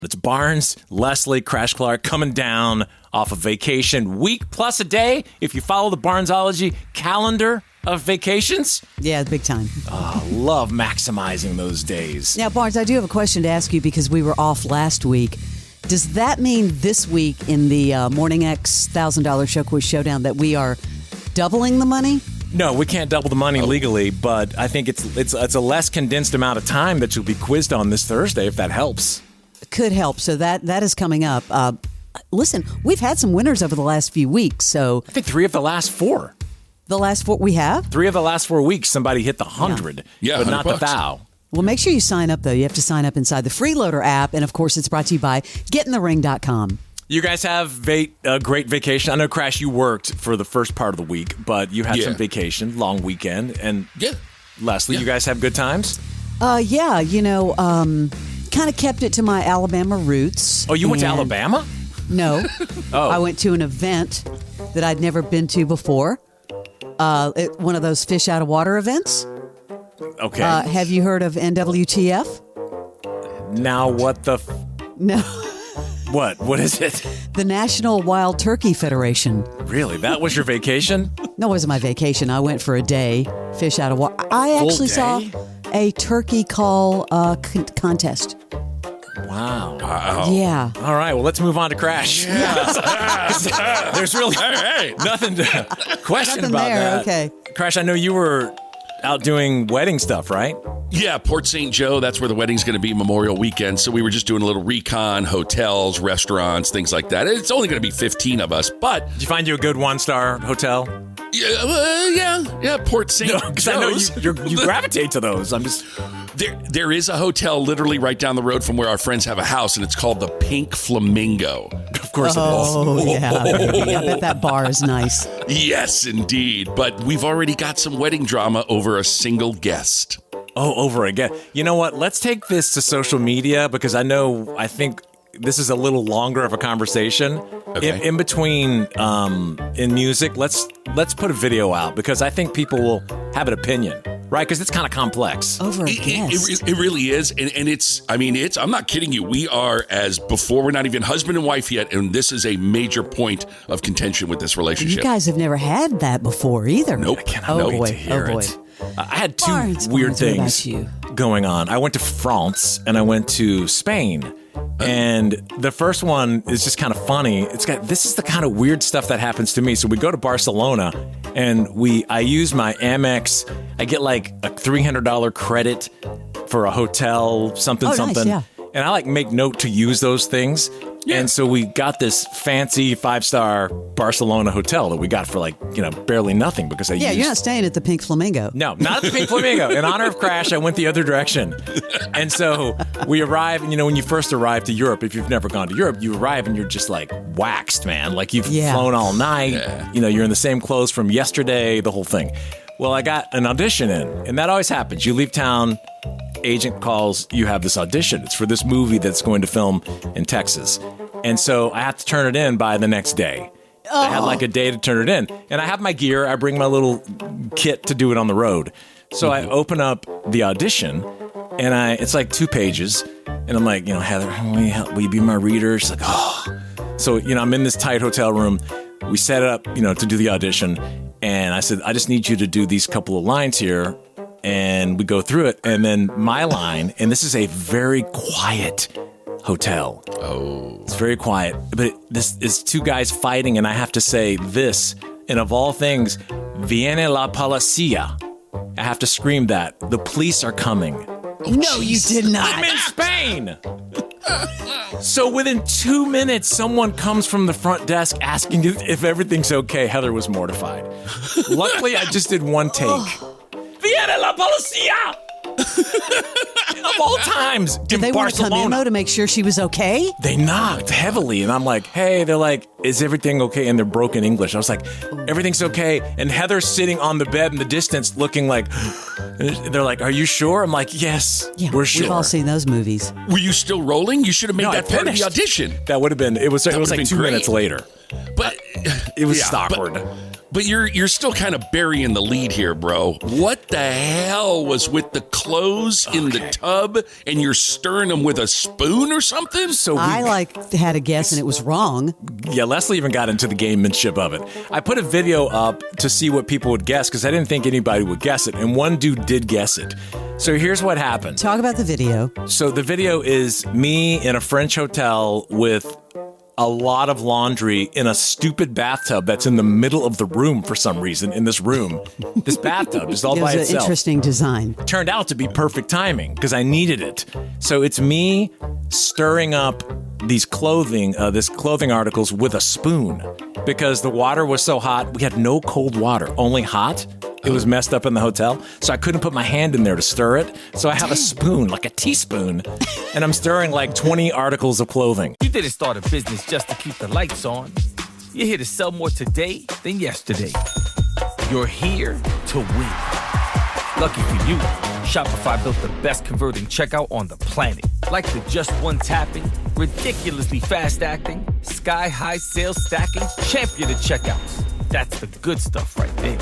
It's Barnes, Leslie, Crash Clark coming down off of vacation week plus a day. If you follow the Barnesology calendar of vacations. Yeah, big time. Oh, love maximizing those days. Now, Barnes, I do have a question to ask you because we were off last week. Does that mean this week in the Morning X $1,000 Show Quiz Showdown that we are doubling the money? No, we can't double the money legally, but I think it's a less condensed amount of time that you'll be quizzed on this Thursday, if that helps. Could help. So that is coming up. Listen, we've had some winners over the last few weeks. So I think 3 of the last 4. The last 4 we have? 3 of the last 4 weeks, somebody hit the 100, but not the thou. Well, make sure you sign up, though. You have to sign up inside the Freeloader app. And, of course, it's brought to you by GetInTheRing.com. You guys have a great vacation. I know, Crash, you worked for the first part of the week, but you had some vacation, long weekend. And Leslie, you guys have good times? Yeah, kind of kept it to my Alabama roots. Oh, you went to Alabama? No. I went to an event that I'd never been to before. One of those fish out of water events. Okay. Have you heard of NWTF? Now what the... No. What? What is it? The National Wild Turkey Federation. Really? That was your vacation? No, it wasn't my vacation. I went for a day, fish out of water. I actually saw a turkey call contest. Wow. Yeah. All right. Well, let's move on to Crash. Yeah. There's really nothing to question nothing about there. that. Okay. Crash, I know you were out doing wedding stuff, right? Yeah, Port St. Joe. That's where the wedding's going to be Memorial Weekend. So we were just doing a little recon, hotels, restaurants, things like that. It's only going to be 15 of us, but... Did you find you a good 1-star hotel? Yeah, Port St. Joe's. Because I know you gravitate to those. I'm just... There is a hotel literally right down the road from where our friends have a house, and it's called the Pink Flamingo. Of course it is. Oh, yeah. I bet that bar is nice. Yes, indeed. But we've already got some wedding drama over a single guest. Oh, over again. You know what? Let's take this to social media because I think this is a little longer of a conversation. Okay. In between in music, let's put a video out because I think people will have an opinion, right? Because it's kind of complex. Over a guest. It really is. And it's, I'm not kidding you. We are we're not even husband and wife yet. And this is a major point of contention with this relationship. You guys have never had that before either. Nope. I cannot wait to hear it. I had two weird things going on. I went to France and I went to Spain. And the first one is just kind of funny. This is the kind of weird stuff that happens to me. So we go to Barcelona and I use my Amex. I get like a $300 credit for a hotel, something. Nice, yeah. And I make note to use those things. Yeah. And so we got this fancy 5-star Barcelona hotel that we got for barely nothing because you're not staying at the Pink Flamingo. No, not at the Pink Flamingo. In honor of Crash, I went the other direction. And so we arrive, and when you first arrive to Europe, if you've never gone to Europe, you arrive and you're just waxed, man. You've flown all night. Yeah. You're in the same clothes from yesterday, the whole thing. Well, I got an audition in, and that always happens. You leave town, agent calls, you have this audition. It's for this movie that's going to film in Texas. And so I have to turn it in by the next day. I had a day to turn it in. And I have my gear. I bring my little kit to do it on the road. So I open up the audition, and it's 2 pages. And I'm like, Heather, will you be my reader? She's like, oh. So, I'm in this tight hotel room. We set it up, to do the audition. And I said, I just need you to do these couple of lines here. And we go through it. And then my line, and this is a very quiet hotel. Oh. It's very quiet. But this is 2 guys fighting, and I have to say this. And of all things, Viene la policía. I have to scream that. The police are coming. No, you did not. I'm in Spain. So within 2 minutes, someone comes from the front desk asking if everything's okay. Heather was mortified. Luckily, I just did 1 take. Viene la policía! Of all times, did they want to come in, though, to make sure she was okay? They knocked heavily, and I'm like, hey, they're like, is everything okay? And they're broken English. I was like, everything's okay. And Heather's sitting on the bed in the distance looking like, they're like, are you sure? I'm like, yes, we're sure. We've all seen those movies. Were you still rolling? You should have made that part of the audition. That would have been, it was 2 minutes later. But it was awkward. But you're still kind of burying the lead here, bro. What the hell was with the clothes in the tub and you're stirring them with a spoon or something? So I had a guess and it was wrong. Yeah, Leslie even got into the gamemanship of it. I put a video up to see what people would guess because I didn't think anybody would guess it, and one dude did guess it. So here's what happened. Talk about the video. So the video is me in a French hotel with a lot of laundry in a stupid bathtub that's in the middle of the room for some reason, in this room. This bathtub is all by It was an itself. interesting design. Turned out to be perfect timing because I needed it. So it's me stirring up this clothing articles with a spoon because the water was so hot. We had no cold water, only hot. It was messed up in the hotel, so I couldn't put my hand in there to stir it. So I have a spoon, like a teaspoon, and I'm stirring like 20 articles of clothing. You didn't start a business just to keep the lights on. You're here to sell more today than yesterday. You're here to win. Lucky for you, Shopify built the best converting checkout on the planet. Like the just one tapping, ridiculously fast acting, sky-high sales stacking, champion of checkouts. That's the good stuff right there.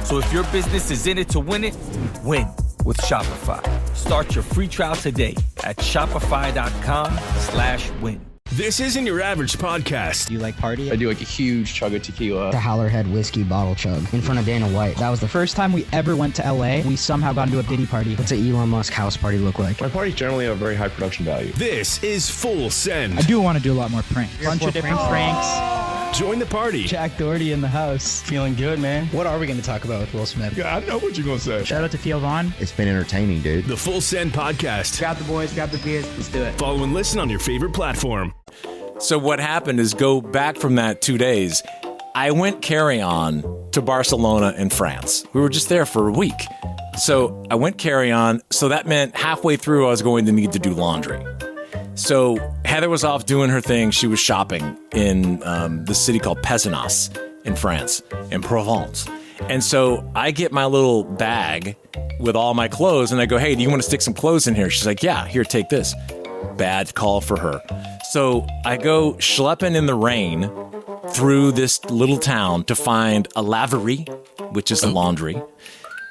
So if your business is in it to win it, win with Shopify. Start your free trial today at shopify.com/win. This isn't your average podcast. Do you like party? I do like a huge chug of tequila. The Howlerhead whiskey bottle chug in front of Dana White. That was the First time we ever went to LA, we somehow got into a Diddy party. What's an Elon Musk house party look like? My parties generally have very high production value. This is Full Send. I do want to do a lot more pranks. Bunch of different pranks. Join the party. Jack Doherty in the house. Feeling good, man. What are we going to talk about with Will Smith? Yeah, I know what you're going to say. Shout out to Theo Vaughn. It's been entertaining, dude. The Full Send podcast. Grab the boys, grab the beers, let's do it. Follow and listen on your favorite platform. So what happened is go back from that 2 days. I went carry-on to Barcelona in France. We were just there for a week. So I went carry-on. So that meant halfway through I was going to need to do laundry. So Heather was off doing her thing. She was shopping in the city called Pézenas in France, in Provence. And so I get my little bag with all my clothes and I go, hey, do you want to stick some clothes in here? She's like, yeah, here, take this. Bad call for her. So I go schlepping in the rain through this little town to find a laverie, which is a laundry.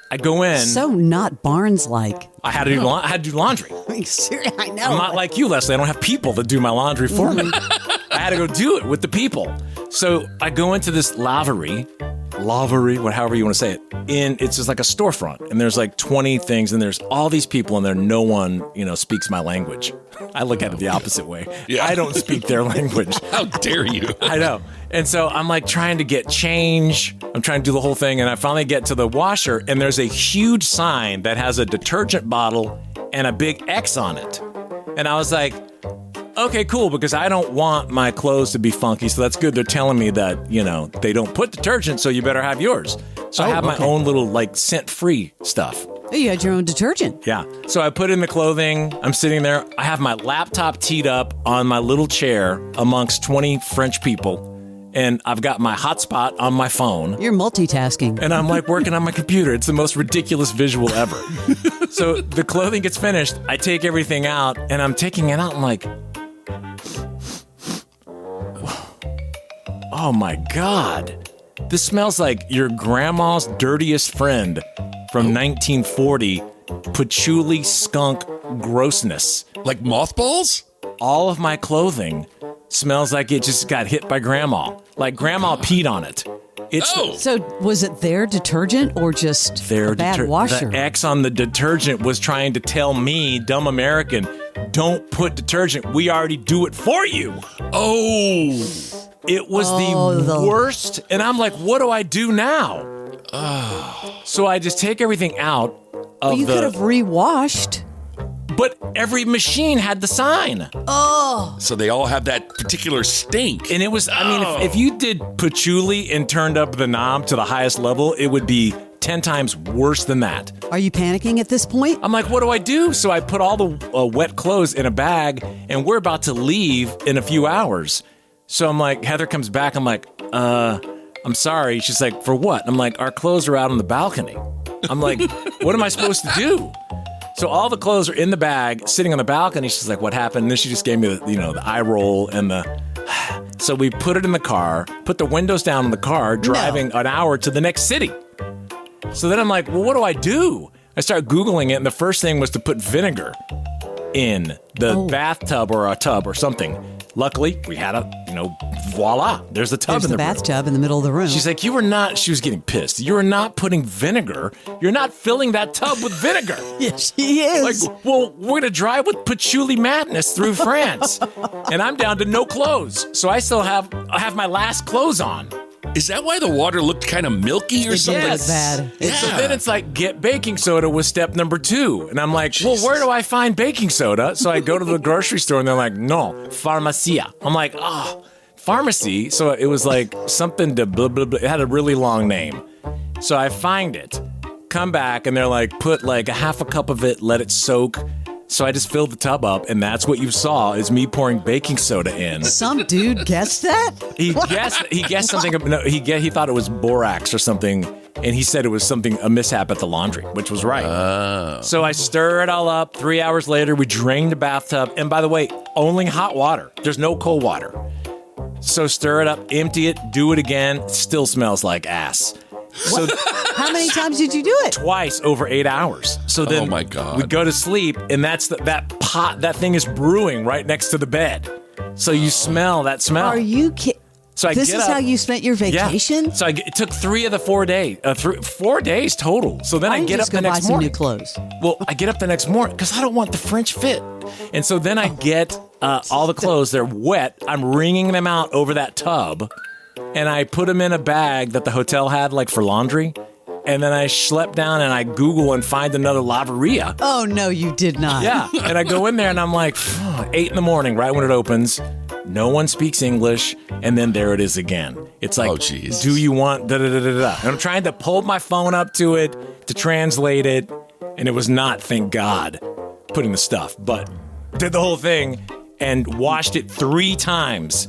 I go in. So not Barnes-like. I had to do laundry. Seriously, I know. I'm not like you, Leslie. I don't have people that do my laundry for me. I had to go do it with the people. So I go into this laverie, however you want to say it. It's just like a storefront, and there's like 20 things, and there's all these people, and there no one, speaks my language. I look at it the opposite way. Yeah. I don't speak their language. How dare you? I know. And so I'm like trying to get change. I'm trying to do the whole thing, and I finally get to the washer, and there's a huge sign that has a detergent bottle and a big X on it. And I was like, okay, cool, because I don't want my clothes to be funky, so that's good. They're telling me that, they don't put detergent, so you better have yours. So I have my own little, scent-free stuff. Oh, you had your own detergent. Yeah. So I put in the clothing. I'm sitting there. I have my laptop teed up on my little chair amongst 20 French people, and I've got my hotspot on my phone. You're multitasking. And I'm working on my computer. It's the most ridiculous visual ever. So the clothing gets finished. I take everything out, and I'm taking it out. I'm like, oh my God. This smells like your grandma's dirtiest friend from 1940, patchouli skunk grossness. Like mothballs? All of my clothing smells like it just got hit by grandma. Like grandma peed on it. So was it their detergent or just a bad washer? The X on the detergent was trying to tell me, dumb American, don't put detergent. We already do it for you. Oh. It was the worst. And I'm like, what do I do now? So I just take everything out of you could have rewashed. But every machine had the sign. So they all have that particular stink. And it was, if you did patchouli and turned up the knob to the highest level, it would be 10 times worse than that. Are you panicking at this point? I'm like, what do I do? So I put all the wet clothes in a bag, and we're about to leave in a few hours. So I'm like, Heather comes back. I'm like, I'm sorry. She's like, for what? I'm like, our clothes are out on the balcony. I'm like, what am I supposed to do? So all the clothes are in the bag, sitting on the balcony. She's like, what happened? And then she just gave me the eye roll and so we put it in the car, put the windows down in the car, driving an hour to the next city. So then I'm like, well, what do I do? I start Googling it, and the first thing was to put vinegar in the bathtub or a tub or something. Luckily, we had voila, there's a tub There's in the the room. bathtub in the middle of the room. She's like, she was getting pissed. You are not putting vinegar. You're not filling that tub with vinegar. Yes, she is. Like, well, we're going to drive with patchouli madness through France. And I'm down to no clothes. So I have my last clothes on. Is that why the water looked kind of milky or something? Yes. Bad. And so then it's like, get baking soda was step number 2. And I'm like, well, where do I find baking soda? So I go to the grocery store and they're like, no, pharmacia. I'm like, pharmacy? So it was like something to blah, blah, blah. It had a really long name. So I find it, come back, and they're like, put like a half a cup of it, let it soak. So I just filled the tub up, and that's what you saw is me pouring baking soda in. Some dude guessed that? He guessed something. No, he thought it was borax or something, and he said it was a mishap at the laundry, which was right. So I stir it all up. 3 hours later, we drain the bathtub, and by the way, only hot water. There's no cold water. So stir it up, empty it, do it again. Still smells like ass. So How many times did you do it? twice over 8 hours. So then Oh my God. we go to sleep, and that's that thing is brewing right next to the bed. So you smell that smell. Are you kidding? So I This get is up. how you spent your Yeah. vacation? So it took 3 of the 4 days, 4 days total. So then I get up just go the buy next some morning. new clothes. Well, I get up the next morning because I don't want the French fit. And so then I get all the clothes. They're wet. I'm wringing them out over that tub. And I put them in a bag that the hotel had, like for laundry. And then I schlep down and I Google and find another laveria. Oh, no, you did not. Yeah. And I go in there and I'm like, 8 in the morning, right when it opens. No one speaks English. And then there it is again. It's like, Oh, Jesus. do you want da-da-da-da-da? And I'm trying to pull my phone up to it to translate it. And it was not, thank God, putting the stuff. But did the whole thing and washed it 3 times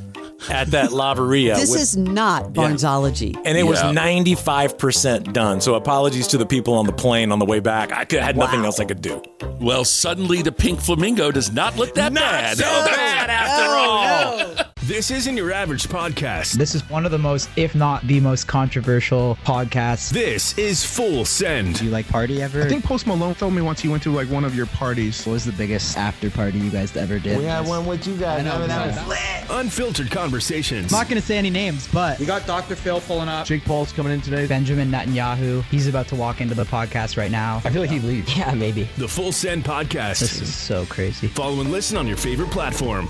at that laveria. This is not Barnesology. And it was 95% done. So apologies to the people on the plane on the way back. I had nothing else I could do. Well, suddenly the pink flamingo does not look that bad. So bad after all. This isn't your average podcast. This is one of the most, if not the most controversial podcasts. This is Full Send. Do you like party ever? I think Post Malone told me once he went to like one of your parties. What was the biggest after party you guys ever did? We had one with you guys. I know, That that was Unfiltered conversations. I'm not going to say any names, but We got Dr. Phil pulling up. Jake Paul's coming in today. Benjamin Netanyahu, he's about to walk into the podcast right now. I feel like he'd leave. Yeah, maybe. The Full Send podcast. This is so crazy. Follow and listen on your favorite platform.